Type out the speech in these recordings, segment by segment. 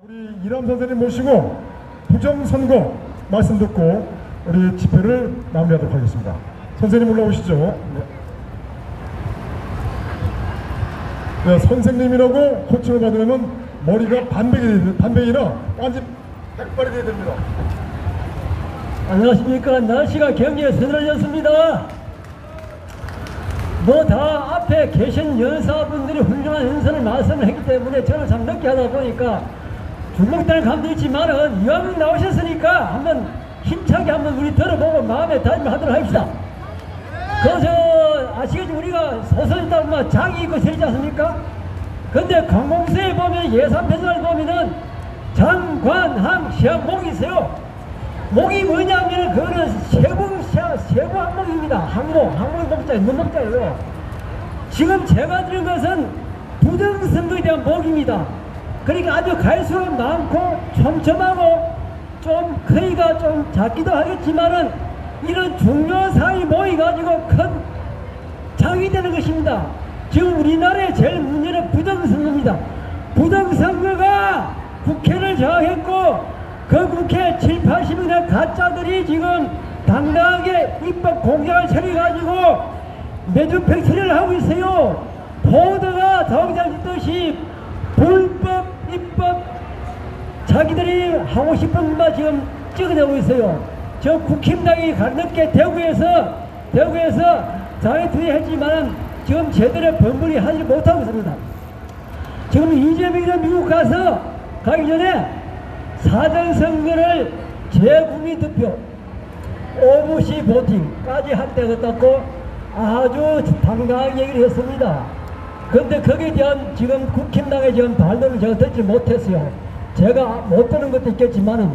우리 이람 선생님 모시고 부정선거 말씀 듣고 우리 집회를 마무리하도록 하겠습니다. 선생님 올라오시죠. 네, 선생님이라고 호칭을 받으려면 머리가 반백이나 완전 백발이 돼야 됩니다. 안녕하십니까. 날씨가 굉장히 서늘해졌습니다. 뭐 다 앞에 계신 연사분들이 훌륭한 연설을 말씀을 했기 때문에 저는 참 늦게 하다 보니까 줄목다는 감도 있지만은 이왕 나오셨으니까 한번 힘차게 한번 우리 들어보고 마음의 다짐을 하도록 합시다. 아시겠지, 우리가 소설 있다 보면 장이 있고 세지 않습니까? 근데 관공서에 보면 예산편성을 보면은 장, 관, 항, 시항, 목이 있어요. 목이 뭐냐면 그거는 세부 항목입니다. 항목이 목자예요. 문목자예요. 지금 제가 들은 것은 부정선거에 대한 목입니다. 그러니까 아주 갈수록 많고 촘촘하고 좀 크기가 좀 작기도 하겠지만은 이런 중요 사항이 모여가지고 큰 장이 되는 것입니다. 지금 우리나라의 제일 문제는 부정선거입니다. 부정선거가 국회를 장악했고 그 국회 7, 80명의 가짜들이 지금 당당하게 입법 공작을 처리해가지고 매주 팩처리를 하고 있어요. 포드가 정장 짓듯이 불법, 입법 자기들이 하고 싶은 바 지금 찍어내고 있어요. 저 국힘당이 늦게 대구에서 자유투쟁 했지만 지금 제대로 번번이 하지 못하고 있습니다. 지금 이재명이 미국 가기 전에 사전선거를 재국민 투표 오부시 보팅까지 한때 갖고 아주 당당하게 얘기를 했습니다. 그런데 거기에 대한 지금 국힘당의 지금 반론을 제가 듣지 못했어요. 제가 못 듣는 것도 있겠지만은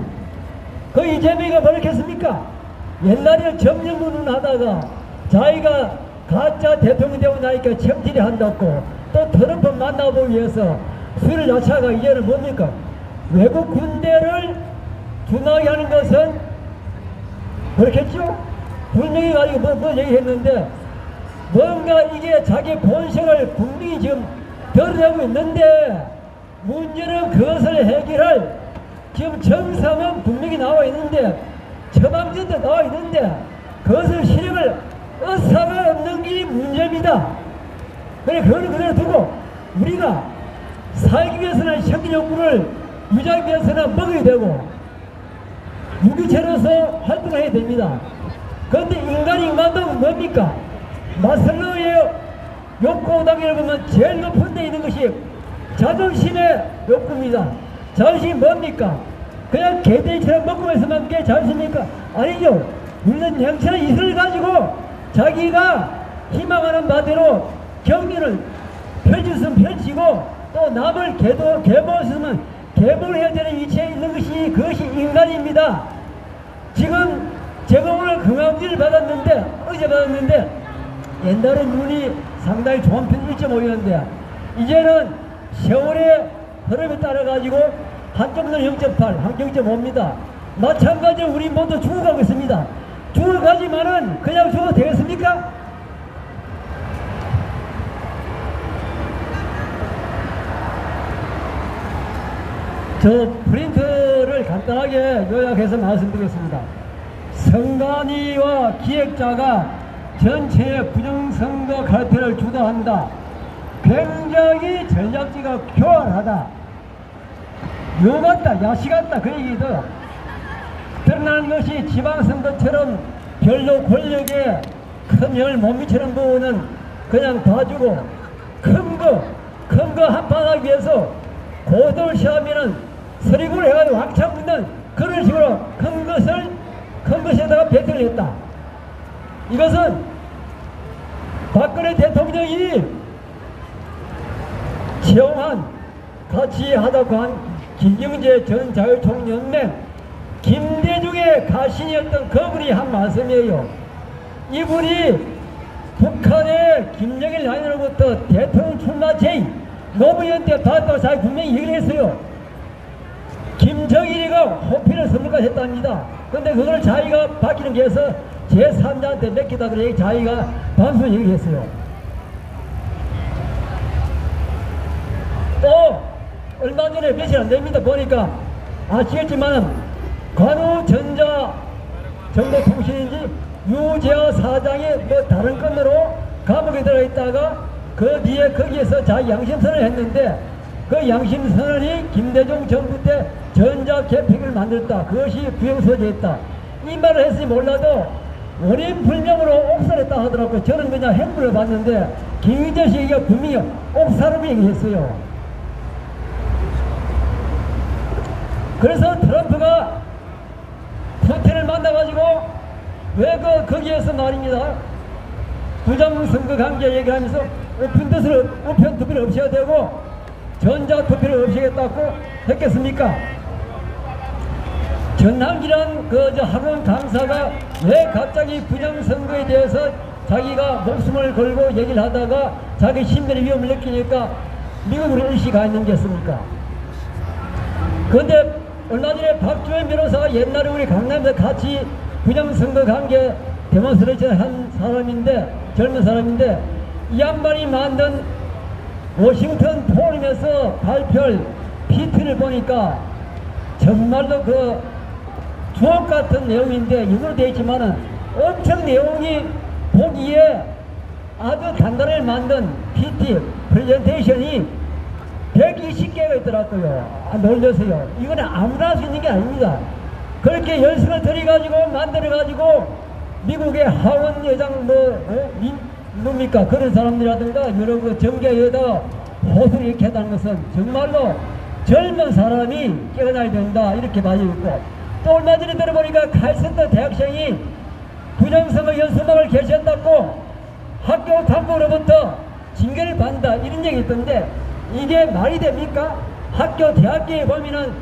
그 이재명이가 뭐라고 했습니까? 옛날에 점령문을 하다가 자기가 가짜 대통령 되고 나니까 책질이 한다고 또 트럼프 만나보기 위해서 수를 자체가 이제는 뭡니까? 외국 군대를 준하게 하는 것은 그렇겠죠? 분명히 가지고 뭐 얘기했는데 뭔가 이게 자기 본색을 국민이 지금 드러내고 있는데 문제는 그것을 해결할 지금 정상은 분명히 나와 있는데 처방전도 나와 있는데 그것을 실행을 의사가 없는 게 문제입니다. 그래 그걸 그대로 두고 우리가 살기 위해서는 생존 욕구를 유지하기 위해서는 먹어야 되고 무기체로서 활동을 해야 됩니다. 그런데 인간은 뭡니까? 마슬로우의 욕구 단계를 보면 제일 높은 데 있는 것이 자존심의 욕구입니다. 자존심이 뭡니까? 그냥 개돼지처럼 먹고 있으면 그게 자존심입니까? 아니죠. 물론 형체는 이슬을 가지고 자기가 희망하는 바대로 경륜을 펼치면 펼치고 또 남을 계보했으면 계보를 해야 되는 위치에 있는 것이 그것이 인간입니다. 지금 제가 오늘 건강검진을 어제 받았는데 옛날에 눈이 상당히 좋은 편 1.5였는데 이제는 세월의 흐름에 따라 가지고 한쪽은 0.8, 한쪽 0.5입니다. 마찬가지로 우리 모두 죽어가고 있습니다. 죽어가지만은 그냥 죽어도 되겠습니까? 저 프린트를 간단하게 요약해서 말씀드리겠습니다. 선관위와 기획자가 전체의 부정선거 갈피를 주도한다. 굉장히 전략지가 교활하다. 요 같다, 야시 같다, 그 얘기도 드러나는 것이 지방선거처럼 별로 권력에 큰 영향을 못 미치는 부분은 그냥 봐주고 큰 거 한판하기 위해서 고도를 시하면은 서리구를 해가지고 왕창 붙는 그런 식으로 큰 것에다가 배팅을 했다. 이것은 박근혜 대통령이 채용한 같이 하다고 한 김경재 전 자유총연맹 김대중의 가신이었던 그분이 한 말씀이에요. 이분이 북한의 김정일 라인으로부터 대통령 출마 제의 노무현 때 받았다고 자기 분명히 얘기를 했어요. 김정일이가 호피를 선물까지 했답니다. 근데 그걸 자기가 받기는 위해서 제3자한테 맡기다 그래 자기가 반수 얘기했어요. 또 얼마 전에 며칠 안 됩니다. 보니까 아시겠지만 관우전자 정보통신인지 유재하 사장이 뭐 다른 건으로 감옥에 들어있다가 그 뒤에 거기에서 자기 양심선언을 했는데 그 양심선언이 김대중 정부 때 전자개폐기를 만들었다. 그것이 부정소지했다. 이 말을 했으니 몰라도 원인 불명으로 옥살했다 하더라고요. 저는 그냥 행보를 봤는데 김희재 씨가 분명히 옥살을 얘기했어요. 그래서 트럼프가 푸틴을 만나가지고 왜 거기에서 말입니다. 부정선거 관계 얘기하면서 우편 투표를 없애야 되고 전자 투표를 없애겠다고 했겠습니까? 전남기란 학원 강사가 왜 갑자기 부정선거에 대해서 자기가 목숨을 걸고 얘기를 하다가 자기 신변의 위험을 느끼니까 미국으로 일시 가 있는 게습니까? 그런데 얼마 전에 박주현 변호사가 옛날에 우리 강남에서 같이 부정선거 관계 데몬스트레이션 한 사람인데, 젊은 사람인데, 이 양반이 만든 워싱턴 포럼에서 발표할 PPT를 보니까 정말로 주옥 같은 내용인데, 영어로 되어 있지만은 엄청 내용이 보기에 아주 단단하게 만든 PT, 프레젠테이션이 120개가 있더라고요. 놀려서요. 이거는 아무나 할 수 있는 게 아닙니다. 그렇게 열심을 들여가지고 만들어가지고 미국의 하원 여장 뭡니까 그런 사람들이라든가 여러 정계에다 호소를 이렇게 하다는 것은 정말로 젊은 사람이 깨어나야 된다 이렇게 봐야 있고, 또 얼마 전에 들어보니까 칼센터 대학생이 부정선거 연수막을 게시했다고 학교 당국으로부터 징계를 받는다 이런 얘기 있던데 이게 말이 됩니까? 학교 대학교에 보면은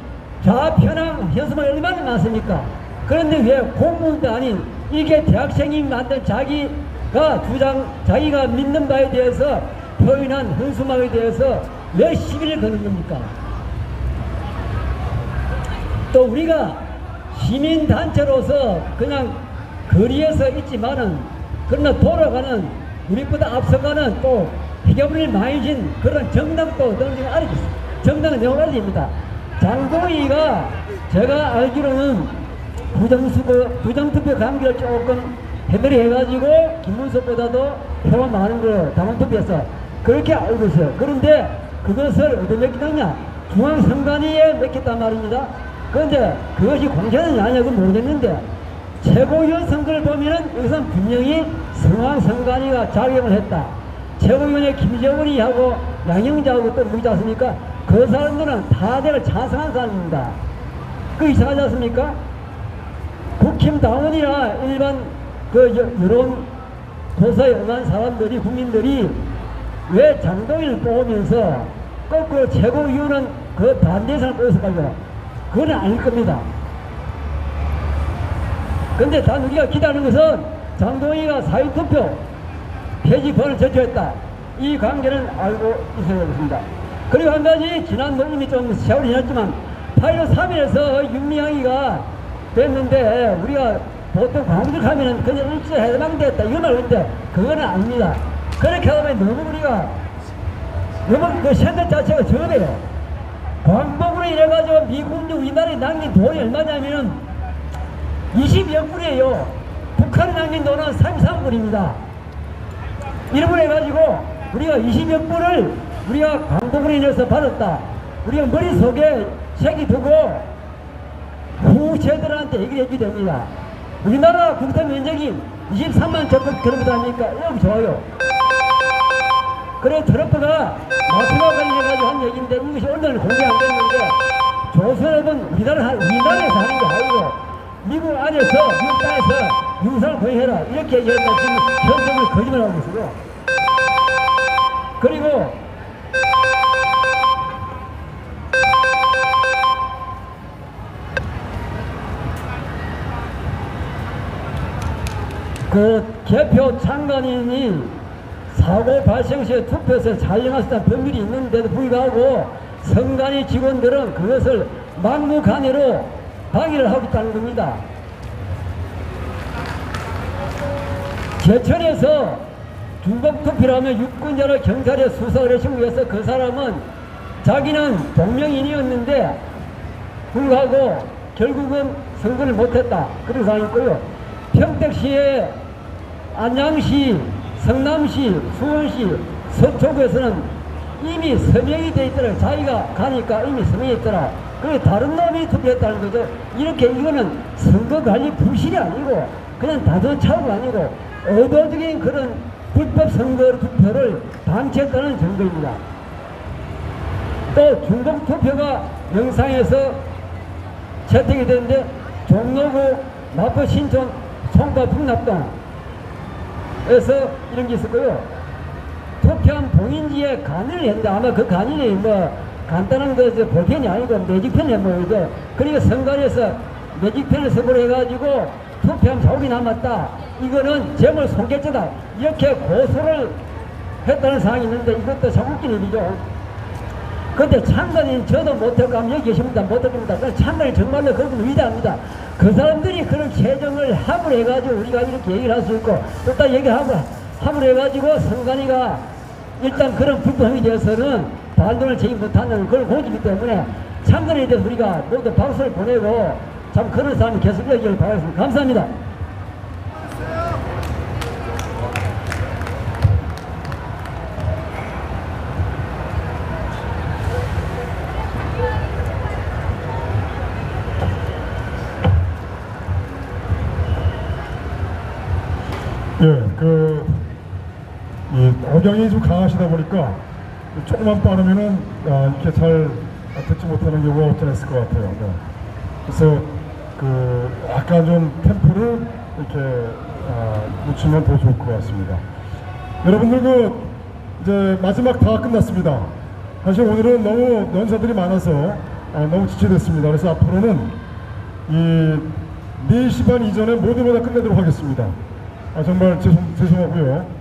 좌편향 현수막이 얼마나 많습니까? 그런데 왜 공무원도 아닌 이게 대학생이 만든 자기가 자기가 믿는 바에 대해서 표현한 현수막에 대해서 왜 시비를 거는 겁니까? 또 우리가 시민단체로서 그냥 거리에서 있지만은 그러나 돌아가는 우리보다 앞서가는 또 해결을 많이 진 그런 정당도 정당은 영원합니다. 장동희가 제가 알기로는 부정투표 관계를 조금 해결이 해가지고 김문석보다도 표가 많은 거 당원투표에서 그렇게 알고 있어요. 그런데 그것을 어디에 맡기느냐? 중앙선관위에 맡겼단 말입니다. 그런데 그것이 공개는 아니냐고 모르겠는데 최고위원 선거를 보면은 여기서는 분명히 중앙선관위가 작용을 했다. 최고위원회 김정은이 하고 양영자하고 또 누구지 않습니까? 그 사람들은 타대를 찬성한 사람입니다. 그 이상하지 않습니까? 국힘당원이나 일반 여론 조사에 응한 사람들이, 국민들이 왜 장동희를 뽑으면서 거꾸로 최고위원은 그 반대 사람 뽑아서 말이야. 그건 아닐 겁니다. 근데 단 우리가 기대하는 것은 장동희가 사회투표 폐지법을 제출했다. 이 관계는 알고 있어야 되겠습니다. 그리고 한 가지, 지난번 이미 좀 세월이 지났지만 8.15 3일에서 윤미향이가 됐는데 우리가 보통 광주 가면은 그냥 일주일에 해방됐다 이거 말인데 그거는 아닙니다. 그렇게 하면 너무 우리가 너무 그 세대 자체가 적어요. 광복으로 이래가지고 미국이 우리나라에 남긴 돈이 얼마냐면은 20여 불이에요. 북한이 남긴 돈은 33불입니다. 이러고 해가지고 우리가 20여 불을 우리가 광복으로 인해서 받았다. 우리가 머릿속에 새기두고 후세들한테 얘기를 해줘야 됩니다. 우리나라 국토 면적이 23만 제곱킬로미터 아닙니까? 여기 좋아요. 그래 트럼프가 마스와 관련해가지고 한 얘기인데 이것이 오늘 공개 안 됐는데 조선업은 우리나라에서 하는 게 아니고 미국 안에서 미국 땅에서 유산을 거행해라 이렇게 얘기했다. 지금 현정을 거짓말하고 있어요. 그리고 그 개표 장관인이 사고 발생 시에 투표에서 촬영했다는 법률이 있는데도 불구하고 선관위 직원들은 그것을 막무가내로 방해를 하고 있다는 겁니다. 제천에서 중복 투표를 하면 유권자를 경찰에 수사를 신고해서 그 사람은 자기는 동명인이었는데 불구하고 결국은 선거를 못했다. 그런 상황이 있고요. 평택시에 안양시, 성남시, 수원시, 서초구에서는 이미 서명이 돼 있더라. 자기가 가니까 이미 서명이 있더라. 그래 다른 놈이 투표했다는 거죠. 이렇게 이거는 선거관리 부실이 아니고 그냥 다전차고가 아니고 의도적인 그런 불법 선거 투표를 방치했다는 증거입니다. 또 중복 투표가 영상에서 채택이 되는데 종로구 마포 신촌 송파 풍납동에서 이런 게 있었고요. 투표한 봉인지에 간을 했는데 아마 그 간이 뭐 간단한 그 볼펜이 아니고 매직펜에 뭐 이거 그러니까 선관위에서 매직펜을 선고를 해가지고 투표한 자국이 남았다. 이거는 재물 손괴죄다. 이렇게 고소를 했다는 사항이 있는데 이것도 자국진 일이죠. 근데 참관인 저도 못하고 하면 여기 계십니다. 못합니다. 참관인 정말로 그분 위대합니다. 그 사람들이 그런 재정을 합을 해가지고 우리가 이렇게 얘기를 할 수 있고 또 딱 얘기하고 합을 해가지고 선관위가 일단 그런 불법행위에 대해서는 반론을 제기 못하는 그런 고지이기 때문에 참관에 대해서 우리가 모두 박수를 보내고 참 그런 사람이 계속 이어지길 바라겠습니다. 감사합니다. 예, 이 억양이 좀 강하시다 보니까 조금만 빠르면은 이렇게 잘 듣지 못하는 경우가 없지 않았을 것 같아요. 네. 그래서 약간 좀 템포를 이렇게 놓치면 더 좋을 것 같습니다. 여러분들 이제 마지막 다 끝났습니다. 사실 오늘은 너무 연사들이 많아서 너무 지체됐습니다. 그래서 앞으로는 이 4시 반 이전에 모두 다 끝내도록 하겠습니다. 정말 죄송하고요.